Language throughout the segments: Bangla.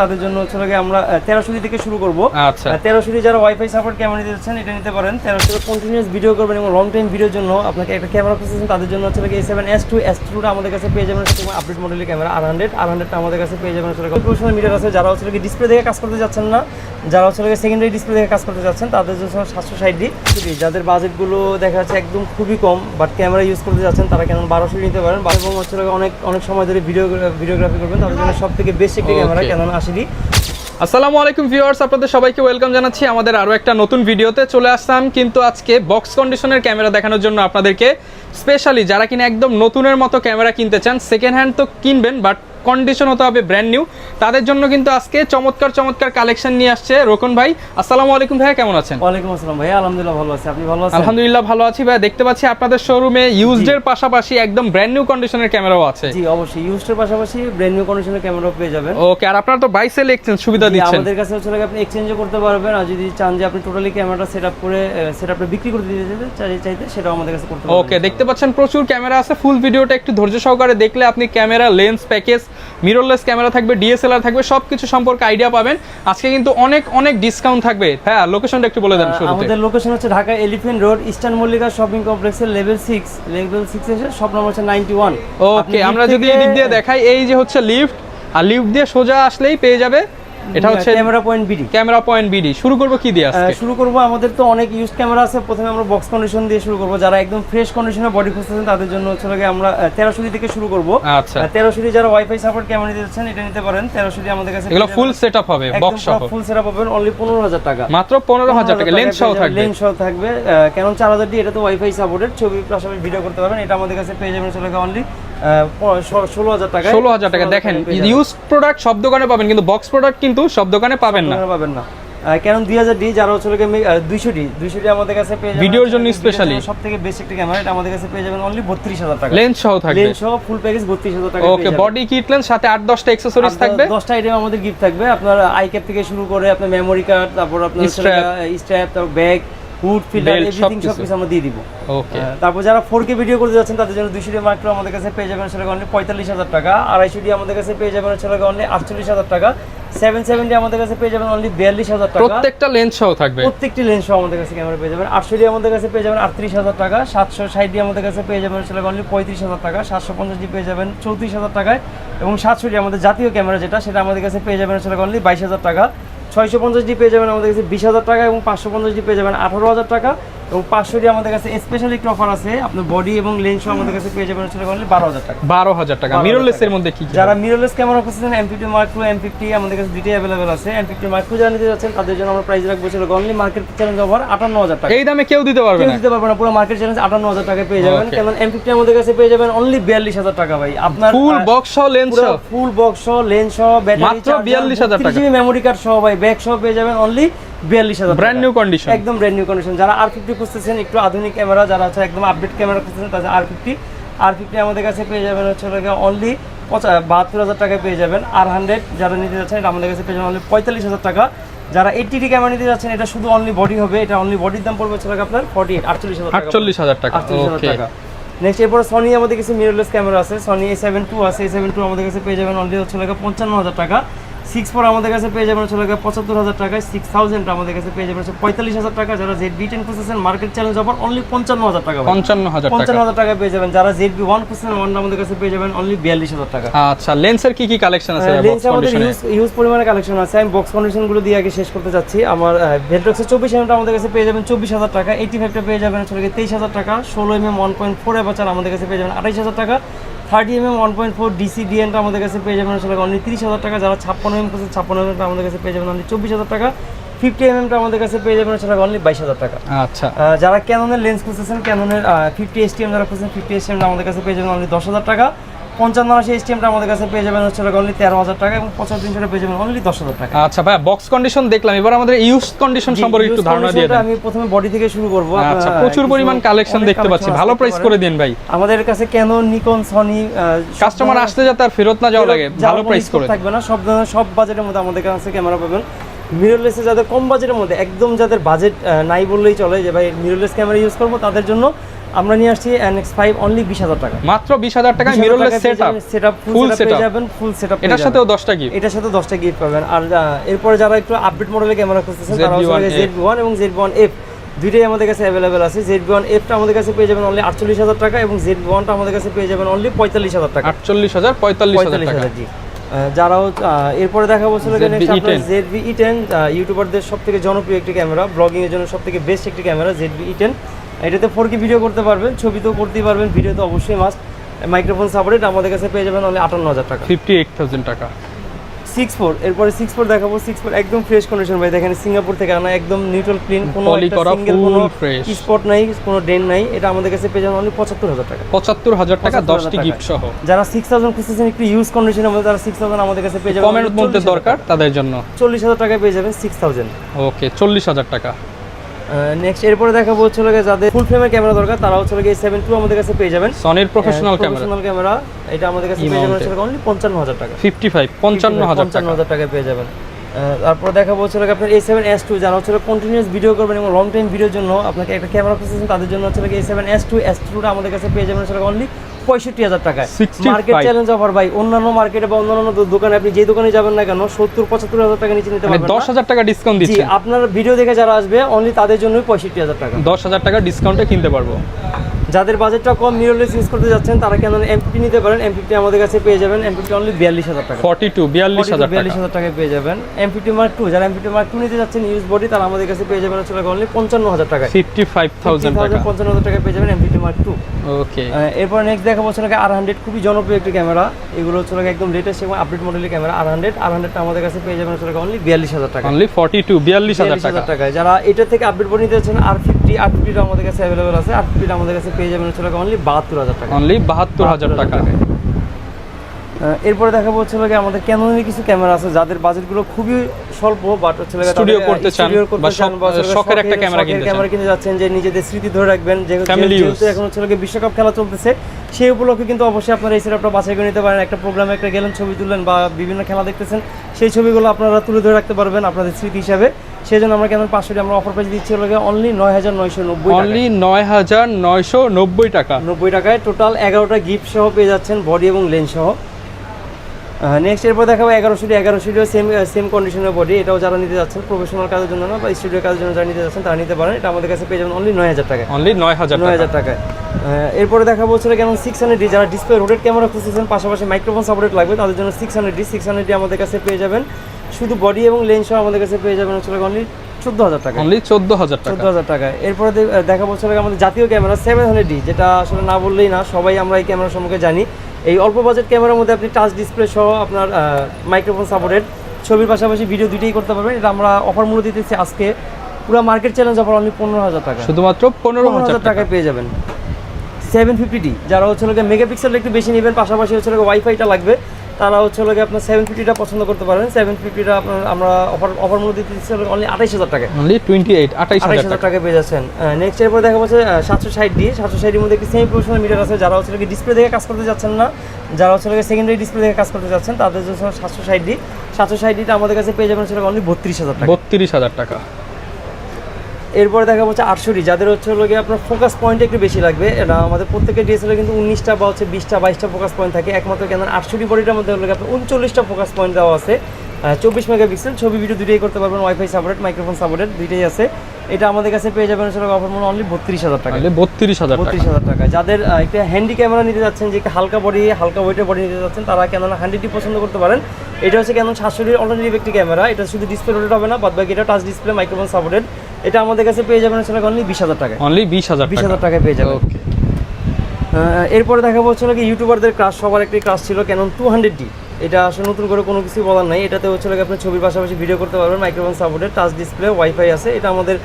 তাদের জন্য হচ্ছে আমরা 1300 থেকে শুরু করব। আচ্ছা 1300 যারা ওয়াইফাই সাপোর্ট ক্যামেরা নিতে যাচ্ছেন এটা নিতে পারেন। 1300 কন্টিনিউয়াস ভিডিও করবেন এবং লং টাইম ভিডিওর জন্য আপনাকে একটা ক্যামেরা খুঁজছেন, তাদের জন্য হচ্ছে A7S2 S2টা আমাদের কাছে পেয়ে যাবেন। আপডেট মডেলের ক্যামেরা R100টা আমাদের কাছে পেয়ে যাবেন। প্রফেশনাল মিটার আছে, যারা হচ্ছে ডিসপ্লে দেখে কাজ করতে যাচ্ছেন না, যারা হচ্ছে সেকেন্ডারি ডিসপ্লে দেখে কাজ করতে যাচ্ছেন তাদের জন্য 760D। যাদের বাজেটগুলো দেখা যাচ্ছে একদম খুবই কম বাট ক্যামেরা ইউজ করতে যাচ্ছেন তারা কেন 1200 নিতে পারেন। এবং হচ্ছে অনেক সময় ধরে ভিডিওগ্রাফি করবেন, তাদের জন্য সব থেকে বেস্ট একটি ক্যামেরা Canon 80D। আসসালামু আলাইকুম ভিউয়ার্স, আপনাদের সবাইকে ওয়েলকাম জানাচ্ছি আমাদের আরও একটা নতুন ভিডিওতে। চলে আসলাম কিন্তু আজকে বক্স কন্ডিশনের ক্যামেরা দেখানোর জন্য আপনাদেরকে, স্পেশালি যারা কিনা একদম নতুনের মতো ক্যামেরা কিনতে চান, সেকেন্ড হ্যান্ড তো কিনবেন বাট কন্ডিশন হতে হবে ব্র্যান্ড নিউ, তাদের জন্য কিন্তু আজকে চমৎকার কালেকশন নিয়ে আসছে রোকন ভাই। আসসালামু আলাইকুম ভাইয়া, কেমন আছেন? ওয়ালাইকুম আসসালাম ভাইয়া, আলহামদুলিল্লাহ ভালো আছি, আপনি ভালো আছেন? আলহামদুলিল্লাহ ভালো আছি ভাইয়া। দেখতে পাচ্ছি আপনাদের শোরুমে ইউজডের পাশাপাশি একদম ব্র্যান্ড নিউ কন্ডিশনের ক্যামেরাও আছে। জি অবশ্যই, ইউজডের পাশাপাশি ব্র্যান্ড নিউ কন্ডিশনের ক্যামেরাও পেয়ে যাবেন। ওকে, আর আপনারা তো বাই সেল এক্সচেঞ্জ সুবিধা দিচ্ছেন। আমাদের কাছে হচ্ছে আপনি এক্সচেঞ্জও করতে পারবেন, আর যদি চান যে আপনি টোটালি ক্যামেরাটা সেটআপ করে সেটআপটা বিক্রি করতে দিতে চাইতে সেটাও আমাদের কাছে করতে পারবেন। ওকে, দেখতে পাচ্ছেন প্রচুর ক্যামেরা আছে। ফুল ভিডিওটা একটু ধৈর্য সহকারে দেখলে আপনি camera, lens package, mirrorless camera থাকবে, ডিএসএলআর থাকবে, সবকিছু সম্পর্কে আইডিয়া পাবেন। আজকে কিন্তু অনেক ডিসকাউন্ট থাকবে। হ্যাঁ, লোকেশনটা একটু বলে দেন শুরুতে। আমাদের লোকেশন হচ্ছে Dhaka elephant road, eastern Mallika shopping কমপ্লেক্সের লেভেল 6 এর শপ নম্বর হচ্ছে 91। ওকে, আমরা যদি এই দিক দিয়ে দেখাই, এই যে হচ্ছে লিফট, আর লিফট দিয়ে সোজা আসলেই পেয়ে যাবে এটা হচ্ছে ক্যামেরা পয়েন্ট বিডি। শুরু করব কি দিয়ে? আজকে শুরু করব, আমাদের তো অনেক ইউজ ক্যামেরা আছে। প্রথমে আমরা বক্স কন্ডিশন দিয়ে শুরু করব। যারা একদম ফ্রেশ কন্ডিশনে বডি খুঁজতেছেন তাদের জন্য হচ্ছে আমরা 1300 থেকে শুরু করব। আচ্ছা 1300 যারা ওয়াইফাই সাপোর্ট ক্যামেরা নিতে যাচ্ছেন এটা নিতে পারেন। 1300 আমাদের কাছে এগুলো ফুল সেটআপ হবে, বক্স সহ ফুল সেটআপ হবে অনলি 15000 টাকা, মাত্র 15000 টাকা। লেন্স সহ থাকবে, লেন্স সহ থাকবে। Canon 4000D, এটা তো ওয়াইফাই সাপোর্টেড, ছবি পাশাপাশি ভিডিও করতে পারবেন। এটা আমাদের কাছে পেয়ে যাবেন অনলি 16000 টাকা। 16000 টাকা। দেখেন, ইউজ প্রোডাক্ট সব দোকানে পাবেন কিন্তু বক্স প্রোডাক্ট কিন্তু সব দোকানে পাবেন না। Canon 2000D যারা হচ্ছে 200D আমাদের কাছে পেয়ে যাবেন ভিডিওর জন্য স্পেশালি সবথেকে বেস্ট একটা ক্যামেরা। এটা আমাদের কাছে পেয়ে যাবেন অনলি 32000 টাকা। লেন্স সহ থাকবে, লেন্স সহ ফুল প্যাকেজ 32000 টাকা। ওকে, বডি কিট লেন্স সাথে 8-10টা অ্যাকসেসরিজ থাকবে, 10টা আইটেম আমাদের গিফট থাকবে। আপনার আই ক্যাপ থেকে শুরু করে আপনার মেমোরি কার্ড, তারপর আপনার স্ট্র্যাপ, তারপর ব্যাগ, হুড, ফিল্টার, এভরিথিং সবকিছু আমরা দিয়ে দিব। ওকে, তারপর যারা 4K ভিডিও করতে যাচ্ছেন তাদের জন্য 200D মাইক্রো আমাদের কাছে পেয়ে যাবেন অনলি 45000 টাকা। 250D আমাদের কাছে পেয়ে যাবেন অনলি 48000 টাকা। 770D আমাদের কাছে পেয়ে যাবেন অনলি 42000 টাকা। প্রত্যেকটা লেন্স সহ থাকবে, প্রত্যেকটি লেন্স সহ আমাদের কাছে ক্যামেরা পেয়ে যাবেন। 800D আমাদের কাছে পেয়ে যাবেন 38000 টাকা। 760D আমাদের কাছে পেয়ে যাবেন অনলি 35000 টাকা। 750D পেয়ে যাবেন 34000 টাকায়। এবং 700D আমাদের জাতীয় ক্যামেরা যেটা, সেটা আমাদের কাছে পেয়ে যাবেন অনলি 22000 টাকা। 650D পেয়ে যাবেন আমাদের কাছে 20000 টাকা এবং 550D পেয়ে যাবেন 18000 টাকা। এবং 500D আমাদের কাছে স্পেশাল একটা অফার আছে, আপনার বডি এবং লেন্স আমাদের কাছে পেয়ে যাবেন অনলি 12000 টাকা। 12000 টাকা। মিররলেস এর মধ্যে কি? যারা মিররলেস ক্যামেরা খুঁজছেন M50 মাইক্রো, M50 আমাদের কাছে দুটোই अवेलेबल আছে। M50 মাইক্রো যারা নিতে যাচ্ছেন তাদের জন্য আমরা প্রাইস রাখবো অনলি মার্কেট চ্যালেঞ্জ অফার 58000 টাকা। এই দামে কেউ দিতে পারবে না, পুরো মার্কেট চ্যালেঞ্জ 58000 টাকায় পেয়ে যাবেন। কারণ M50 আমাদের কাছে পেয়ে যাবেন অনলি 42000 টাকা ভাই। আপনার ফুল বক্স সহ লেন্স সহ, ফুল বক্স সহ লেন্স সহ ব্যাটারি মাত্র 42000 টাকা। 3GB মেমোরি কার্ড সহ ভাই, ব্যাগ সহ পেয়ে যাবেন অনলি 42000 ব্র্যান্ড নিউ কন্ডিশন, একদম ব্র্যান্ড নিউ কন্ডিশন। যারা R50 খুঁজতেছেন একটু আধুনিক ক্যামেরা, যারা হচ্ছে একদম আপডেট ক্যামেরা খুঁজতেছেন তাদের R50 আমাদের কাছে পেয়ে যাবেন অনলি 72000 টাকায় পেয়ে যাবেন। R100 যারা নিতে যাচ্ছেন এটা আমাদের কাছে পেয়ে যাবেন অনলি 45000 টাকা। যারা 80D ক্যামেরা নিতে যাচ্ছেন এটা শুধু অনলি বডি হবে, এটা অনলি বডির দাম পড়বে আপনার 48000 টাকা। ওকে, নেক্সট এরপর সনি আমাদের কাছে মিররলেস ক্যামেরা আছে। সনি A7 II আছে। A7 II আমাদের কাছে পেয়ে যাবেন অনলি 55000 টাকা। 6.4 আমাদের কাছে পেয়ে যাবেন 75000 টাকায়। 6000 আমাদের কাছে পেয়ে যাবেন 45000 টাকা। যারা ZB10 খুঁজছেন মার্কেট চ্যালেঞ্জ অফার অনলি 55000 টাকা। 55000 টাকা পেয়ে যাবেন। যারা ZB1 খুঁজছেন ওয়ানটা আমাদের কাছে পেয়ে যাবেন অনলি 42000 টাকা। আচ্ছা, লেন্সের কি কালেকশন আছে? লেন্স আমাদের ইউজ পরিমাণে কালেকশন আছে। আমি বক্স কন্ডিশন গুলো দিয়ে আগে শেষ করতে চাচ্ছি। আমার ভেলট্রক্সের 24mm আমাদের কাছে পেয়ে যাবেন 24000 টাকা। 85টা পেয়ে যাবেন 23000 টাকা। 16mm 1.4 অ্যাপারচার আমাদের কাছে পেয়ে যাবেন 28000 টাকা। 30mm 1.4 DC DNটা আমাদের কাছে পেয়ে যাবেন অনলি 30000 টাকা। যারা 56mm খুঁজছেন 56mm আমাদের কাছে পেয়ে যাবেন অনলি 24000 টাকা। 50mm আমাদের কাছে পেয়ে যাবেন অনলি 22000 টাকা। আচ্ছা, যারা ক্যাননের লেন্স খুঁজছেন, ক্যাননের 50STM যারা খুঁজছেন 50STM আমাদের কাছে পেয়ে যাবেন অনলি 10000 টাকা। 5580 STMটা আমাদের কাছে পেয়ে যাবেন অনলি 13000 টাকা এবং 7500 পেয়ে যাবেন অনলি 10000 টাকা। আচ্ছা ভাই, বক্স কন্ডিশন দেখলাম, এবার আমাদের ইউজ কন্ডিশন সম্পর্কে একটু ধারণা দিয়ে দেন। আমি প্রথমে বডি থেকে শুরু করব। আচ্ছা, প্রচুর পরিমাণ কালেকশন দেখতে পাচ্ছি, ভালো প্রাইস করে দিন ভাই। আমাদের কাছে Canon, Nikon, Sony কাস্টমার আসতে যাতে আর ফেরত না যাওয়া লাগে, ভালো প্রাইস করে থাকবে না। সব ধরনের সব বাজেটের মধ্যে আমাদের কাছে ক্যামেরা পাবেন। মিররলেসে যাদের কম বাজেটের মধ্যে, একদম যাদের বাজেট নাই বললেই চলে যে ভাই মিররলেস ক্যামেরা ইউজ করব, তাদের জন্য আমরা নিয়ে আসছি NX5 অনলি 20,000 টাকা, মাত্র 20,000 টাকায় মিররলেস সেটআপ, ফুল সেটআপ যাবেন, ফুল সেটআপ এটার সাথেও 10টা গিফট, এটার সাথে 10টা গিফট পাবেন। আর এরপরে যারা একটু আপডেট মডেলের ক্যামেরা খুঁজতেছেন তারা হচ্ছে ZV-1 এবং ZV-1F দুইটাই আমাদের কাছে অ্যাভেলেবেল আছে। ZV-1F টা আমাদের কাছে পেয়ে যাবেন অনলি 48,000 টাকা এবং ZV-1 টা আমাদের কাছে পেয়ে যাবেন অনলি 45,000 টাকা। 48,000 45,000 টাকা। জি। যারাও এরপরে দেখা বলছিল ZV-E10 ইউটিউবারদের সবথেকে জনপ্রিয় একটি ক্যামেরা, ব্লগিং এর জন্য সবথেকে বেস্ট একটি ক্যামেরা ZV-E10। এটাতে 4K ভিডিও করতে পারবেন, ছবি তো করতেই পারবেন, ভিডিও তো অবশ্যই মাস্ট। মাইক্রোফোন সাপোর্টেড আমাদের কাছে পেয়ে যাবেন অনলি 58,000 টাকা, 58,000 টাকা। 6.4 এরপরে 6.4 দেখাবো। 6.4 একদম ফ্রেশ কন্ডিশন ভাই, দেখেন সিঙ্গাপুর থেকে আনা, একদম নিউট্রাল ক্লিন, কোনো সিঙ্গেল কোনো স্পট নাই, কোনো ডেন্ট নাই। এটা আমাদের কাছে পেয়ে যাবেন অনলি 75,000 টাকা, 75,000 টাকা 10টি গিফট সহ। যারা 6,000 খুঁজতেছেন একটু ইউজ কন্ডিশনের মধ্যে, তারা 6,000 আমাদের কাছে পেয়ে যাবেন, কমের মধ্যে দরকার তাদের জন্য 40,000 টাকায় পেয়ে যাবেন 6,000। ওকে 40,000 টাকা। নেক্সট এরপরে দেখাবো হচ্ছে যাদের ফুল ফ্রেমের ক্যামেরা দরকার তারা হচ্ছে A7 II আমাদের কাছে পেয়ে যাবেন, সনির প্রফেশনাল ক্যামেরা। এটা আমাদের কাছে পেয়ে যাবেন অনলি 55,000 টাকা, 55,000 টাকায় পেয়ে যাবেন। তারপর দেখাবো হচ্ছে আপনার A7S2 যারা হচ্ছে কন্টিনিউয়াস ভিডিও করবেন এবং লং টাইম ভিডিওর জন্য আপনাকে একটা ক্যামেরা খুঁজতেছেন, তাদের জন্য হচ্ছে A7S2 আমাদের কাছে পেয়ে যাবেন অনলি 65,000 টাকায়। মার্কেট চ্যালেঞ্জ অফার ভাই, অন্যান্য মার্কেটে বা অন্যান্য দোকানে আপনি যে দোকানে যাবেন না কেন 70-75,000 টাকা নিচে নিতে পারবেন, 10,000 টাকা ডিসকাউন্ট দিচ্ছি। আপনার ভিডিও দেখে যারা আসবে অনলি তাদের জন্যই 65,000 টাকা, 10,000 টাকা ডিসকাউন্টে কিনতে পারবো। যাদের বাজেটটা কম, মিররলেস ইউজ করতে যাচ্ছেন তারা কেন M50 নিতে পারেন। M50 আমাদের কাছে পেয়ে যাবেন M50 অনলি 42,000 টাকা, 42,000 টাকায় পেয়ে যাবেন। M50 Mark II যারা M50 Mark II নিতে যাচ্ছেন ইউজ বডি, তারা আমাদের কাছে পেয়ে যাবেন অনলি 55,000 টাকা, 55,000 টাকা, 55,000 টাকায় পেয়ে যাবেন M50 Mark II। ওকে। এরপর নেক্সট দেখাবো R100, খুবই জনপ্রিয় একটি ক্যামেরা। এগুলো হচ্ছে একদম লেটেস্ট এবং আপডেট মডেলের ক্যামেরা R100 আমাদের কাছে পেয়ে যাবেন অনলি 42,000 টাকা, অনলি 42,000 টাকা। যারা এটা থেকে আপডেট বডি নিতে যাচ্ছেন R50 টা আমাদের কাছে অ্যাভেলেবল আছে, R50 টা আমাদের কাছে পেয়ে যাবেন অনলি 72,000 টাকা, অনলি 72,000 টাকা। এরপরে দেখাবো হচ্ছে আমাদের ক্যানোনের কিছু ক্যামেরা আছে যাদের বাজেটগুলো খুবই স্বল্প, বাট হচ্ছে স্টুডিও করতে চান বা শখের একটা ক্যামেরা কিনতে যাচ্ছেন, যে নিজেদের স্মৃতি ধরে রাখবেন, যেহেতু এখন হচ্ছে বিশ্বকাপ খেলা চলতেছে, সেই উপলক্ষে কিন্তু অবশ্যই আপনারা এই সেটআপটা বাছাই করে নিতে পারেন। একটা প্রোগ্রামে একটা গেলেন, ছবি তুললেন বা বিভিন্ন খেলা দেখতেছেন, সেই ছবিগুলো আপনারা তুলে ধরে রাখতে পারবেন আপনাদের স্মৃতি হিসাবে। সেই জন্য আমরা ক্যানোন 500 আমরা অফার প্রাইস দিচ্ছি অনলি 9,990 টাকা, অনলি 9,990 টাকা, 90 টাকায় টোটাল 11টা গিফট সহ পেয়ে যাচ্ছেন, বডি এবং লেন্স সহ। নেক্সট এরপর দেখাবো 1100 সেম কন্ডিশনের বডি। এটাও যারা নিতে যাচ্ছেন প্রফেশনাল কাজের জন্য না বা স্টুডিও কাজের জন্য যারা নিতে যাচ্ছেন তারা নিতে পারেন। এটা আমাদের কাছে পেয়ে যাবেন অনলি 9,000 টাকা, অনলি 9,000 টাকায়। এরপরে দেখাবো হচ্ছে কেমন 600D যারা ডিসপ্লে রোটেট ক্যামেরা খুঁজতেছেন, পাশাপাশি মাইক্রোফোন সাপোর্টেড লাগবে, তাদের জন্য 600D আমাদের কাছে পেয়ে যাবেন, শুধু বডি এবং লেন্স সহ আমাদের কাছে পেয়ে যাবেন হচ্ছে অনলি 14,000 টাকা, অনলি 14,000 টাকা। এরপরে দেখাবো হচ্ছে আমাদের জাতীয় ক্যামেরা 700D, যেটা আসলে না বললেই না, সবাই আমরা এই ক্যামেরা সম্পর্কে জানি। এই অল্প বাজেট ক্যামেরার মধ্যে আপনি টাচ ডিসপ্লে সহ আপনার মাইক্রোফোন সাপোর্টেড ছবির পাশাপাশি ভিডিও দুটোই করতে পারবেন। এটা আমরা অফার মূল্য দিতেছি আজকে পুরো মার্কেট চ্যালেঞ্জ অফার অনলি 15,000 টাকা, শুধুমাত্র 15,000 টাকায় পেয়ে যাবেন। 750D যারা হচ্ছে মেগাপিক্সেলটা একটু বেশি নেবেন, পাশাপাশি হচ্ছে ওয়াইফাইটা লাগবে, তারা হচ্ছে আপনার 750টা পছন্দ করতে পারেন। 750টা আপনার আমরা অফার মূল্য দিতেছি অনলি 28,000 টাকা, অনলি 28,000 টাকা পেয়ে যাচ্ছেন। নেক্সট এরপর দেখা যাচ্ছে 760D মধ্যে একটি সেমি প্রফেশনাল মিটার আছে, যারা হচ্ছে ডিসপ্লে দেখে কাজ করতে যাচ্ছেন না, যারা হচ্ছে সেকেন্ডারি ডিসপ্লে দেখে কাজ করতে যাচ্ছেন, তাদের জন্য 760Dটা আমাদের কাছে পেয়ে যাবেন অনলি 32,000 টাকা, 32,000 টাকা। এরপর দেখা যাচ্ছে 800D যাদের হচ্ছে আপনার ফোকাস পয়েন্ট একটু বেশি লাগবে। এটা আমাদের প্রত্যেকের ডিএসএলআর কিন্তু 19টা বা হচ্ছে 20টা 22টা ফোকাস পয়েন্ট থাকে, একমাত্র কেন 800D বডিটার মধ্যে আপনার 39টা ফোকাস পয়েন্ট দেওয়া আছে, 24 মেগাপিক্সেল, ছবি ভিডিও দুটোই করতে পারবেন, ওয়াইফাই সাপোর্টেড মাইক্রোফোন সাপোর্টেড দুইটাই আছে। এটা আমাদের কাছে পেয়ে যাবেন অফার মূল্য অনলি 32,000 টাকা, 32,000 টাকা। যাদের একটা হ্যান্ডি ক্যামেরা নিতে যাচ্ছেন, যে হালকা ওয়েটের বডি নিতে যাচ্ছেন, তারা কেন 100D পছন্দ করতে পারেন। এটা হচ্ছে কেন 700Dর অল্টারনেটিভ একটি ক্যামেরা, এটা শুধু ডিসপ্লে রোটেট হবে না, বাদবাকি এটা টাচ ডিসপ্লে মাইক্রোফোন সাপোর্টেড। এটা আমাদের কাছে পেয়ে যাবেন অনলি 20,000 টাকা, অনলি 20,000 টাকায় পেয়ে যাবেন। এরপরে দেখাবো হচ্ছে ইউটিউবারদের ক্রাশ, সবার একটি ক্রাশ ছিল ক্যানন 200D। এটা আসলে নতুন করে কোনো কিছু বলার নাই, এটাতে হচ্ছে আপনি ছবির পাশাপাশি ভিডিও করতে পারবেন, microphone supported, touch display, wifi আছে। এটা আমাদের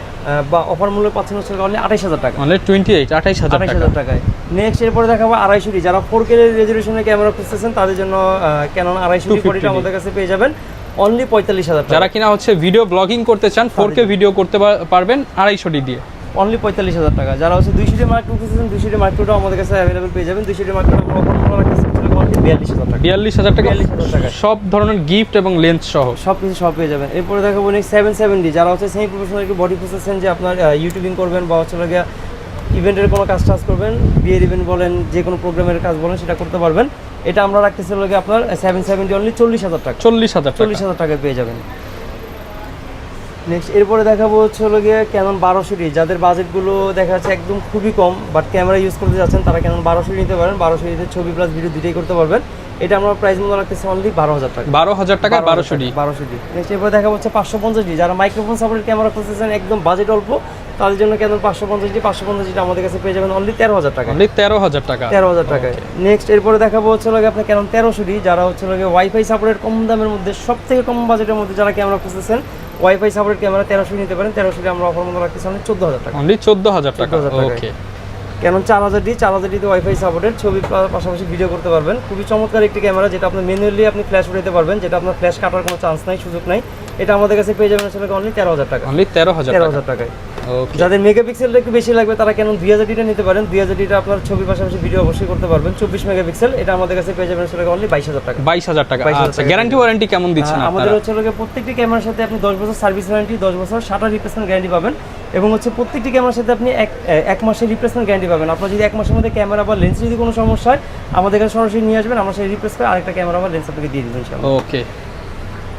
বা অফার মূল্য পাচ্ছেন হচ্ছে অনলি 28,000 টাকা, অনলি 28,000 টাকায়। নেক্সট এরপরে দেখাবো 250D যারা 4K রেজলিউশনের ক্যামেরা খুঁজতেছেন, তাদের জন্য ক্যানন 250D বডিটা আমাদের কাছে পেয়ে যাবেন অনলি 45,000 টাকা। যারা কিনা হচ্ছে ভিডিও ব্লগিং করতে চান, 4K ভিডিও করতে পারবেন 250D দিয়ে, অনলি 45,000 টাকা। যারা হচ্ছে 200D Mark II খুঁজতেছেন, 200D Mark II আমাদের কাছে অ্যাভেলেবল পেয়ে যাবেন। 200D Mark II আমরা অফার মূল্য রাখতেছি অনলি 42,000 টাকা, সব ধরনের গিফট এবং লেন্স সহ সব পেয়ে যাবেন। এরপরে দেখাবো 770D যারা হচ্ছে সেমি প্রফেশনাল একটু বডি খুঁজতেছেন, যে আপনার ইউটিউবিং করবেন বা হচ্ছে ইভেন্টের কোনো কাজ করবেন, বিয়ের ইভেন্ট বলেন, যে কোনো প্রোগ্রামের কাজ বলেন, সেটা করতে পারবেন। এটা আমরা রাখতেছি হলো আপনার 770 অনলি 40,000 টাকা। 40,000 টাকায় পেয়ে যাবেন। নেক্সট এরপরে দেখাবো হচ্ছে হলো গিয়ে ক্যানন 1200D, যাদের বাজেটগুলো দেখা যাচ্ছে একদম খুবই কম বাট ক্যামেরা ইউজ করতে যাচ্ছেন, তারা ক্যানন 1200D নিতে পারেন। 1200D ছবি প্লাস ভিডিও দুটোই করতে পারবেন। এটা আমরা প্রাইস মূল্য রাখতেছি অনলি 12,000 টাকা। 12,000 টাকা 1200D। নেক্সট এরপরে দেখা হচ্ছে 550D, যারা মাইক্রোফোন সাপোর্টেড ক্যামেরা খুঁজতেছেন, একদম বাজেট অল্প, তাদের জন্য ক্যানন 550D আমাদের কাছে পেয়ে যাবেন অনলি 13,000 টাকা। অনলি 13,000 টাকা। 13,000 টাকায়। নেক্সট এরপরে দেখাবো হচ্ছে লাগে আপনার ক্যানন 1300D, যারা হচ্ছে লাগে ওয়াইফাই সাপোর্টেড কম দামের মধ্যে, সবথেকে কম বাজেটের মধ্যে যারা ক্যামেরা খুঁজতেছেন, ওয়াইফাই সাপোর্টেড ক্যামেরা 1300D নিতে পারেন। 1300D আমরা অফার মধ্যে রাখতেছি অনলি 14,000 টাকা। অনলি 14,000 টাকা। 14,000 ওকে। ক্যানন 4000D তে ওয়াইফাই সাপোর্টেড, ছবি পাশাপাশি ভিডিও করতে পারবেন। খুবই চমৎকার একটি ক্যামেরা, যেটা আপনি ম্যানুয়ালি আপনি ফ্ল্যাশ উঠাতে পারবেন, যেটা আপনার ফ্ল্যাশ কাটার কোনো চান্স নাই, সুযোগ নাই। এটা আমাদের কাছে পেয়ে যাবেন আসলে অনলি 13,000 টাকা। অনলি 13,000 টাকায়। ওকে। যাদের মেগাপিক্সেলটা একটু বেশি লাগবে, তারা ক্যানন 2000D নিতে পারেন। 2000D আপনার ছবি পাশাপাশি ভিডিও অবশ্যই করতে পারবেন। 24 মেগাপিক্সেল, এটা আমাদের কাছে পেয়ে যাবেন আসলে অনলি 22,000 টাকা। 22,000 টাকা। 22,000 আচ্ছা, গ্যারান্টি ওয়ারেন্টি কেমন দিচ্ছেন আপনারা? আমাদের হচ্ছে লোকে প্রত্যেকটি ক্যামেরার সাথে আপনি 10 বছর সার্ভিস ওয়ারেন্টি, 10 বছর শাটার রিপ্লেসমেন্ট গ্যারান্টি পাবেন, এবং হচ্ছে প্রত্যেকটি ক্যামেরার সাথে আপনি এক মাসের রিপ্লেসমেন্ট গ্যারান্টি পাবেন। আপনার যদি 1 মাসের মধ্যে ক্যামেরা বা লেন্স যদি কোনো সমস্যা হয়, আমাদের কাছে সরাসরি নিয়ে আসবেন, আমরা সেই রিপ্লেস করে আরেকটা ক্যামেরা বা লেন্স আপনাকে দিয়ে দেবেন ইনশাআল্লাহ। ওকে।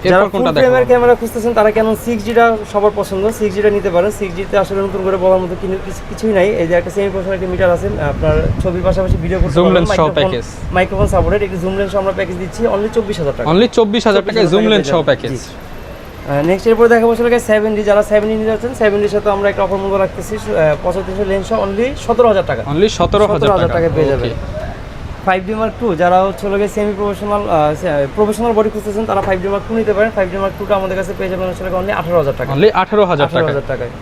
যারা এরপর ফুল কোনটা ফ্রেমের দেখো? ক্যামেরা খুঁজতেছেন, তারা ক্যানন 6Dটা সবার পছন্দ, 6Dটা নিতে পারেন। 6Dতে আসলে নতুন করে বলার মতো কিছুই নাই। এই যে একটা সেমি প্রফেশনাল একটা মিটার আছে, আপনার ছবির পাশাপাশি ভিডিও করতে জুম পারবেন। লেন্স সহ প্যাকেজ, মাইক্রোফোন সাপোর্টেড, একটি জুম লেন্স আমরা প্যাকেজ দিচ্ছি অনলি 24,000 টাকা। অনলি 24,000 টাকায় জুম লেন্স সহ প্যাকেজ। নেক্সট এরপর দেখাবো আসলে 7D, যারা 7D নিতে যাচ্ছেন, 7Dর সাথে আমরা একটা অফার মূল্য রাখতেছি 3500 লেন্স অনলি 17,000 টাকা। অনলি 17,000 টাকা পেয়ে যাবেন। 5D Mark II, যারা হচ্ছে সেমি প্রফেশনাল বডি খুঁজতেছেন, তারা 5D Mark II নিতে পারেন। 5D Mark IIটা আমাদের কাছে পেয়ে যাবেন আসলে অনলি 18,000 টাকা। অনলি 18,000 টাকায়।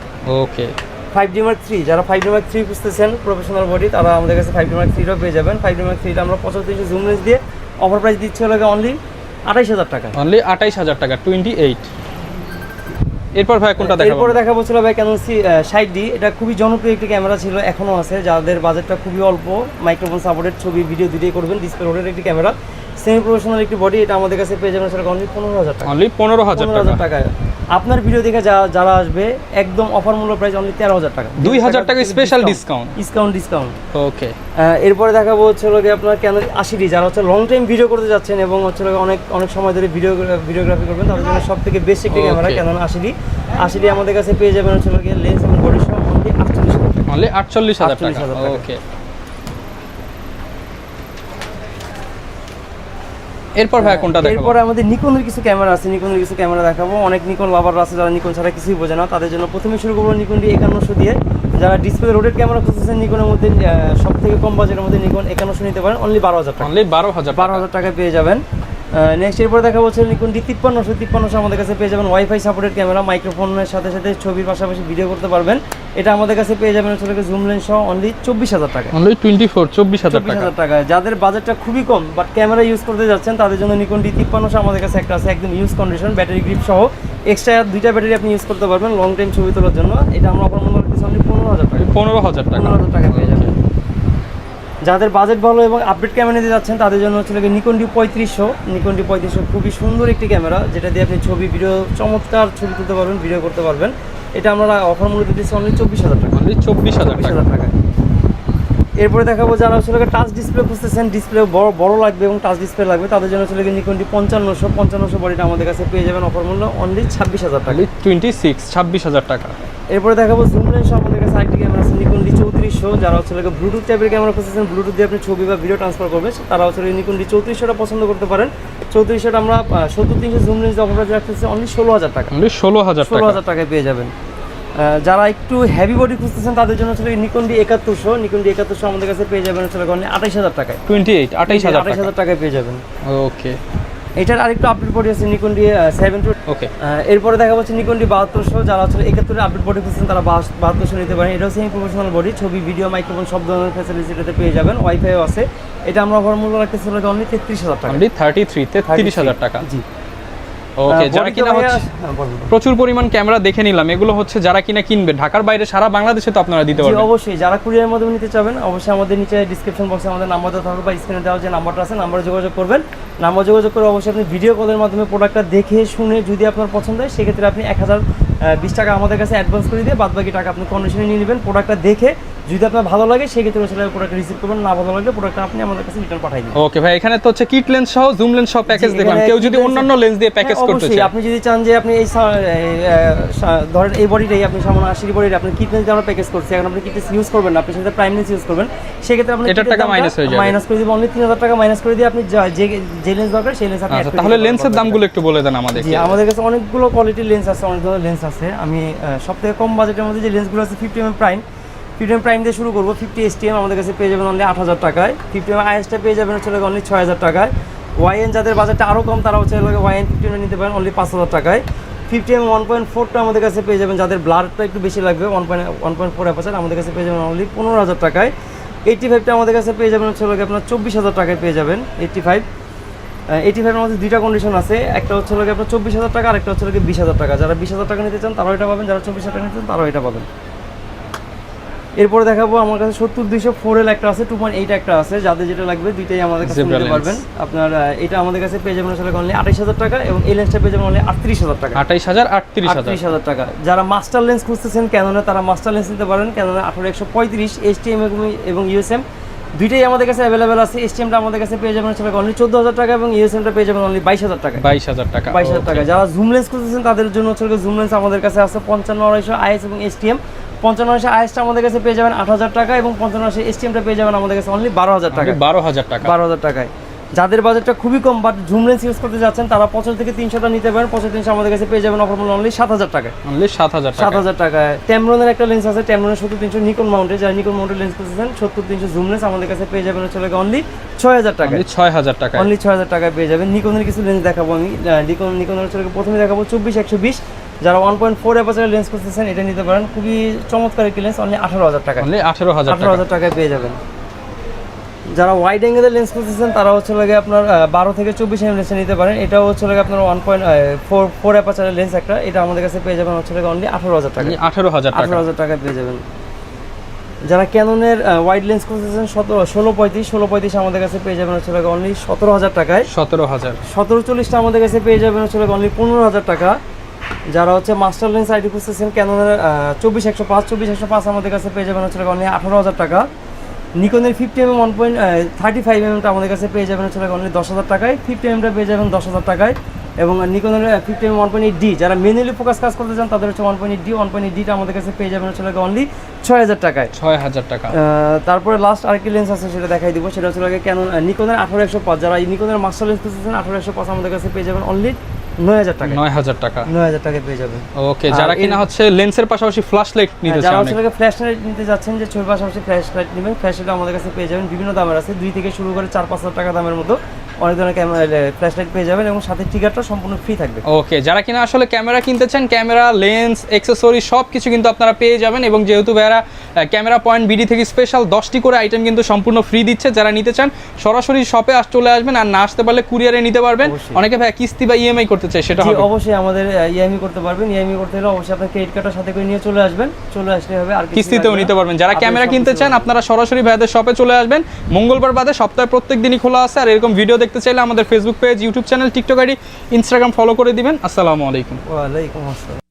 ওকে। 5D Mark III, যারা 5D Mark III খুঁজতেছেন প্রফেশনাল বডি, তারা আমাদের কাছে 5D Mark IIIটাও পেয়ে যাবেন। 5D Mark IIIটা আমরা 3500 জুম লেন্স দিয়ে অফার প্রাইস দিচ্ছি হলো অনলি 28,000 টাকা। অনলি 28,000 টাকা 28। এরপর ভাই কোনটা দেখাবো? এরপরে দেখাবো ছিল ভাই ক্যানন 60D, এটা খুবই জনপ্রিয় একটি ক্যামেরা ছিল, এখনো আছে। যাদের বাজেটটা খুবই অল্প, মাইক্রোফোন সাপোর্টেড, ছবি ভিডিও দুটোই করবেন, ডিসপ্লে রোডের একটি ক্যামেরা, সেমি প্রফেশনাল একটি বডি, এটা আমাদের কাছে পেয়ে যাবেন অনলি 15,000 টাকা। অনলি 15,000 টাকা। আপনার ভিডিও দেখে যারা আসবে, একদম অফার মূল্য প্রাইস অনলি 13,000 টাকা। 2,000 টাকা স্পেশাল ডিসকাউন্ট। ওকে। এরপরে দেখাবো হচ্ছে আপনার ক্যানন 80D, যারা হচ্ছে লং টাইম ভিডিও করতে যাচ্ছেন এবং হচ্ছে অনেক সময় ধরে ভিডিওগ্রাফি করবেন, তাদের জন্য সব থেকে বেস্ট একটি ক্যামেরা ক্যানন 80D। 80D আমাদের কাছে পেয়ে যাবেন হচ্ছে লেন্স এবং বডি সহ অনলি 48,000 টাকা। অনলি 48,000 টাকা। ওকে। এরপর ভাই কোনটা দেখাবো? এরপর আমাদের নিকনের কিছু ক্যামেরা আছে, নিকনের কিছু ক্যামেরা দেখাবো। অনেক নিকন লাভাররা আছে যারা নিকন ছাড়া কিছুই বোঝে না, তাদের জন্য প্রথমে শুরু করবো নিকন D5100 দিয়ে। যারা ডিসপ্লে রোটেড ক্যামেরা খুঁজতেছেন, নিকনের মধ্যে সব থেকে কম বাজেটের মধ্যে নিকন 5100 নিতে পারেন অনলি 12,000 টাকা। অনলি 12,000 টাকা পেয়ে যাবেন। নেক্সট এরপর দেখা হচ্ছে নিকন D5300 আমাদের কাছে পেয়ে যাবেন ওয়াইফাই সাপোর্টেড ক্যামেরা, মাইক্রোফোনের সাথে সাথে ছবির পাশাপাশি ভিডিও করতে পারবেন। এটা আমাদের কাছে পেয়ে যাবেন হচ্ছে জুম লেন্স সহ অনলি 24,000 টাকা। অনলি 24,000 টাকা। যাদের বাজেটটা খুবই কম বাট ক্যামেরা ইউজ করতে যাচ্ছেন, তাদের জন্য নিকন D5300 আমাদের কাছে একটা আছে, একদম ইউজ কন্ডিশন, ব্যাটারি গ্রিপ সহ, এক্সট্রা 2টা ব্যাটারি আপনি ইউজ করতে পারবেন লং টাইম ছবি তোলার জন্য। এটা আমরা অফার মূল্য রাখতেছি অনলি 15,000 টাকা। 15,000 টাকা পেয়ে যাবেন। যাদের বাজেট ভালো এবং আপডেট ক্যামেরা নিতে যাচ্ছেন, তাদের জন্য হচ্ছে নিকন D3500 খুবই সুন্দর একটি ক্যামেরা, যেটা দিয়ে আপনি ছবি ভিডিও চমৎকার ছবি তুলতে পারবেন, ভিডিও করতে পারবেন। এটা আমরা অফার মূল্য দিতেছি অনলি 24,000 টাকা। অনলি 24,000 টাকা। এরপরে দেখাবো যারা হচ্ছে টাচ ডিসপ্লে খুঁজতেছেন, ডিসপ্লে বড় লাগবে এবং টাচ ডিসপ্লে লাগবে, তাদের জন্য হচ্ছে নিকন D5500 বডিটা আমাদের কাছে পেয়ে যাবেন অফার মূল্য অনলি 26,000 টাকা। 26,000 টাকা। এরপরে দেখাবো জুম লেন্স আমাদের কাছে আরেকটি ক্যামেরা আছে নিকন D3400, যারা হচ্ছে ব্লুটুথ টাইপের ক্যামেরা খুঁজতেছেন, ব্লুটুথ দিয়ে আপনি ছবি বা ভিডিও ট্রান্সফার করবেন, তারা হচ্ছে নিকন D3400টা পছন্দ করতে পারেন। 3400টা আমরা 70300 জুম লেন্স অফার প্রাইস রাখতেছি অনলি 16,000 টাকা। অনলি 16,000 টাকায় পেয়ে যাবেন। যারা একটু হেভি বডি খুঁজতেছেন, তাদের জন্য হচ্ছে নিকন D7100 আমাদের কাছে পেয়ে যাবেন হচ্ছে 28,000 টাকায়। 28,000 টাকায় পেয়ে যাবেন। ওকে। এটার আরেকটু আপডেট বডি আছে নিকন D72। ওকে। এরপরে দেখা যাচ্ছে নিকন D7200, যারা হচ্ছে 71 আপডেট বডি খুঁজছেন, তারা 7200 নিতে পারেন। এটাও সেমি প্রফেশনাল বডি, ছবি ভিডিও মাইক্রোফোন সব ধরনের ফ্যাসিলিটিতে পেয়ে যাবেন, ওয়াইফাইও আছে। এটা আমরা অফার মূল্য রাখতেছি অনলি 33,000 টাকা। অনলি 33,000 টাকা। জি। ওকে। যারা কিনা প্রচুর পরিমাণ ক্যামেরা দেখে নিলাম, এগুলো হচ্ছে যারা কিনা কিনবে ঢাকার বাইরে সারা বাংলাদেশে তো আপনারা দিতে পারবেন। অবশ্যই যারা কুরিয়ারের মাধ্যমে নিতে চাবেন, অবশ্যই আমাদের নিচে ডিসক্রিপশন বক্সে আমাদের নাম্বার দেওয়া থাকবে বা স্ক্রিনে দেওয়া যে নাম্বারটা আছে, নাম্বারে যোগাযোগ করবেন। নাম্বার যোগাযোগ করে অবশ্যই আপনি ভিডিও কলের মাধ্যমে প্রোডাক্টটা দেখে শুনে যদি আপনার পছন্দ হয়, সেক্ষেত্রে আপনি 1020 টাকা আমাদের কাছে অ্যাডভান্স করে দিয়ে বাদবাকি টাকা আপনি কন্ডিশনে নিয়ে নেবেন। প্রোডাক্টটা দেখে যদি আপনার ভালো লাগে সেক্ষেত্রে আসলে প্রোডাক্ট রিসিভ করবেন, না ভালো লাগলে প্রোডাক্ট আপনি আমাদের কাছে রিটার্ন পাঠিয়ে দিবেন। ওকে ভাই, এখানে তো হচ্ছে কিট লেন্স সহ জুম লেন্স সহ প্যাকেজ দেখলাম, কেউ যদি অন্যান্য লেন্স দিয়ে প্যাকেজ করতে চায়, আপনি যদি চান যে আপনি এই ধরেন এই বডিটাই আপনি সামনে 80 বডির আপনি কিট লেন্স আমরা প্যাকেজ করছি, এখন আপনি কিট লেন্স ইউজ করবেন না, আপনি সেটা প্রাইম লেন্স ইউজ করবেন, সেক্ষেত্রে আপনি এটার টাকা মাইনাস হয়ে যাবে, মাইনাস করে দিব অনলি 3000 টাকা মাইনাস করে দিয়ে আপনি যে লেন্স দরকার সেই লেন্স আপনি আচ্ছা তাহলে লেন্সের দামগুলো একটু বলে দেন আমাদের। জি, আমাদের কাছে অনেকগুলো কোয়ালিটির লেন্স আছে, অনেক ধরনের লেন্স আছে। আমি সবথেকে কম বাজেটের মধ্যে যে লেন্সগুলো আছে 50mm প্রাইম, 50mm প্রাইম দিয়ে শুরু করবো। 50 STM আমাদের কাছে পেয়ে যাবেন অনলি 8000 টাকায়। 50mm IS-টা পেয়ে যাবেন হচ্ছে অনলি 6000 টাকায়। YN যাদের বাজেটটা আরও কম তারা হচ্ছে YN 50mm নিতে পারেন অনলি 5000 টাকায়। 50mm 1.4টা আমাদের কাছে পেয়ে যাবেন, যাদের ব্লারটা একটু বেশি লাগবে 1.4 অ্যাপারচার আমাদের কাছে পেয়ে যাবেন অনলি 15000 টাকায়। 85টা আমাদের কাছে পেয়ে যাবেন হচ্ছে আপনার 24000 টাকায় পেয়ে যাবেন। 85 এর মধ্যে দুইটা কন্ডিশন আছে, একটা হচ্ছে আপনার 24000 টাকা আর একটা হচ্ছে 20000 টাকা। যারা 20000 টাকা নিতে চান তারাও এটা পাবেন, যারা 24000 টাকা নিতে চান তারাও এটা পাবেন। এরপরে দেখাবো আমার কাছে 70-200 4L একটা আছে, 2.8 একটা আছে, যাদের যেটা লাগবে দুইটাই আমাদের কাছে নিতে পারবেন। আপনার এটা আমাদের কাছে পেয়ে যাবেন আসলে অনলি 28000 টাকা এবং এই লেন্সটা পেয়ে যাবেন অনলি 38000 টাকা। 28000 টাকা। যারা মাস্টার লেন্স খুঁজতেছেন ক্যাননে, তারা মাস্টার লেন্স নিতে পারেন। ক্যাননে 18135 STM এবং USM দুইটাই আমাদের কাছে অ্যাভেলেবেল আছে। STMটা আমাদের কাছে পেয়ে যাবেন আসলে অনলি 14000 টাকা এবং USMটা পেয়ে যাবেন অনলি 22000 টাকা। 22000 টাকা। যারা জুম লেন্স খুঁজতেছেন তাদের জন্য হচ্ছে জুম লেন্স আমাদের কাছে আছে 55-250 IS এবং STM। 55-250 IS-টা আমাদের কাছে পেয়ে যাবেন 8000 টাকা এবং 55-250 STM-টা পেয়ে যাবেন আমাদের কাছে অনলি 12000 টাকা। 12000 টাকায়। যাদের বাজেটটা খুবই কম বাট জুম লেন্স ইউজ করতে যাচ্ছেন তারা 75 থেকে 300টা নিতে পারেন। 75-300 আমাদের কাছে পেয়ে যাবেন অফার মূল্য অনলি 7000 টাকায়। 7000 টাকায়। ট্যামরনের একটা লেন্স আছে, ট্যামরনের 70-300 নিকন মাউন্টের, যারা নিকন মাউন্টের লেন্স খুঁজছেন 70-300 জুম লেন্স আমাদের কাছে পেয়ে যাবেন হচ্ছে অনলি 6000 টাকায়। 6000 টাকায় পেয়ে যাবেন। নিকনের কিছু লেন্স দেখাবো আমি। নিকনের হচ্ছে প্রথমে দেখাবো 24-120। যারা 1.4 অ্যাপারচারের লেন্স খুঁজতেছেন এটা নিতে পারেন, খুবই চমৎকার একটি লেন্স, অনলি 18000 টাকা। 18000 টাকায় পেয়ে যাবেন। যারা ওয়াইড অ্যাঙ্গেলের লেন্স খুঁজতেছেন তারা হচ্ছে আপনার 12 থেকে 24 mm লেন্স নিতে পারেন। এটাও হচ্ছে আপনার 1.4 অ্যাপারচারের লেন্স একটা, এটা আমাদের কাছে পেয়ে যাবেন হচ্ছে অনলি 18000 টাকা। 18000 টাকায় পেয়ে যাবেন। যারা ক্যাননের ওয়াইড লেন্স খুঁজতেছেন 16-35 আমাদের কাছে পেয়ে যাবেন হচ্ছে অনলি 17000 টাকায়। 1740টা আমাদের কাছে পেয়ে যাবেন হচ্ছে অনলি 15000 টাকা। যারা হচ্ছে মাস্টার লেন্স আইডি খুঁজতেছেন ক্যাননের 24-105 আমাদের কাছে পেয়ে যাবেন হচ্ছে অনলি 18000 টাকা। নিকনের 50mm 1.35mm আমাদের কাছে পেয়ে যাবেন হচ্ছে অনলি 10000 টাকায়। 50mm পেয়ে যাবেন 10000 টাকায়। এবং নিকনের 50mm 1.8D যারা ম্যানুয়ালি ফোকাস কাজ করতে চান তাদের হচ্ছে 1.8Dটা আমাদের কাছে পেয়ে যাবেন হচ্ছে অনলি 6000 টাকায়। তারপরে লাস্ট আরেকটি লেন্স আছে সেটা দেখাই দিব, সেটা হচ্ছে ক্যানন নিকনের 18-105। যারা এই নিকনের মাস্টার লেন্স খুঁজতেছেন 18-105 আমাদের কাছে পেয়ে যাবেন অনলি 9000 টাকা। 9000 টাকায় পেয়ে যাবেন। ওকে, যারা কিনা হচ্ছে লেন্সের পাশাপাশি ফ্ল্যাশ লাইট নিতে চান, যারা হচ্ছে ফ্ল্যাশ লাইট নিতে যাচ্ছেন যে ছবির পাশাপাশি ফ্ল্যাশ লাইট নেবেন, ফ্ল্যাশ লাইট আমাদের কাছে পেয়ে যাবেন বিভিন্ন দামের আছে, 2 থেকে শুরু করে 4-5 টাকা দামের মতো অনেক ধরনের ফ্ল্যাশ লাইট পেয়ে যাবেন এবং সাথে ট্রিগারটা সম্পূর্ণ ফ্রি থাকবে। ওকে, যারা কিনা আসলে ক্যামেরা কিনতে চান, ক্যামেরা লেন্স অ্যাকসেসরি সব কিছু কিন্তু আপনারা পেয়ে যাবেন। এবং যেহেতু ভাইরা ক্যামেরা পয়েন্ট বিডি থেকে স্পেশাল 10টি করে আইটেম কিন্তু সম্পূর্ণ ফ্রি দিচ্ছে, যারা নিতে চান সরাসরি শপে চলে আসবেন, আর না আসতে পারলে কুরিয়ারে নিতে পারবেন। অনেকে ভাই কিস্তি বা ইএমআই করতে চায়, সেটা হবে অবশ্যই আমাদের ইএমআই করতে পারবেন। ইএমআই করতে হলে অবশ্যই আপনার ক্রেডিট কার্ডের সাথে করে নিয়ে চলে আসবেন, চলে আসলে হবে। আর কিস্তিতেও নিতে পারবেন। যারা ক্যামেরা কিনতে চান আপনারা সরাসরি ভাইদের শপে চলে আসবেন। মঙ্গলবার বাদে সপ্তাহে প্রত্যেক দিনই খোলা আছে। আর এরকম ভিডিও দেখতে চাইলে আমাদের Facebook page, YouTube channel, TikTok ID, Instagram follow করে দিবেন। আসসালামু আলাইকুম। ওয়ালাইকুম আসসালাম।